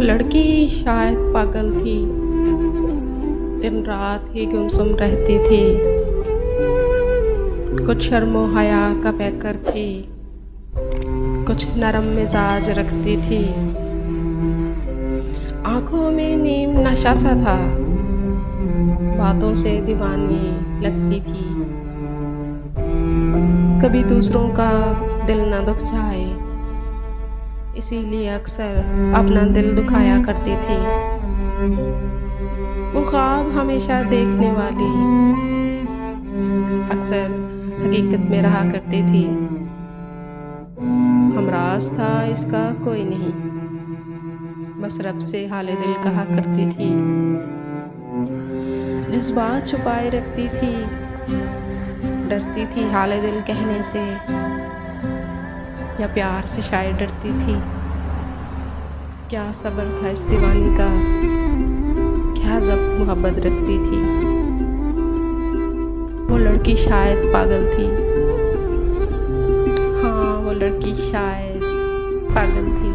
लड़की शायद पागल थी, दिन रात ही गुमसुम रहती थी। कुछ शर्मो हया का पैकर थी, कुछ नरम मिजाज रखती थी। आंखों में नीम नशा सा था, बातों से दीवानी लगती थी। कभी दूसरों का दिल न दुख जाए, इसीलिए अक्सर अपना दिल दुखाया करती थी। वो ख्वाब हमेशा देखने वाली अक्सर हकीकत में रहा करती थी। हमराज था इसका कोई नहीं, बस रब से हाले दिल कहा करती थी। जज्बात छुपाए रखती थी, डरती थी हाले दिल कहने से, या प्यार से शायद डरती थी। क्या सब्र था इस दीवानी का, क्या ज़ब्त मोहब्बत रखती थी। वो लड़की शायद पागल थी, हाँ वो लड़की शायद पागल थी।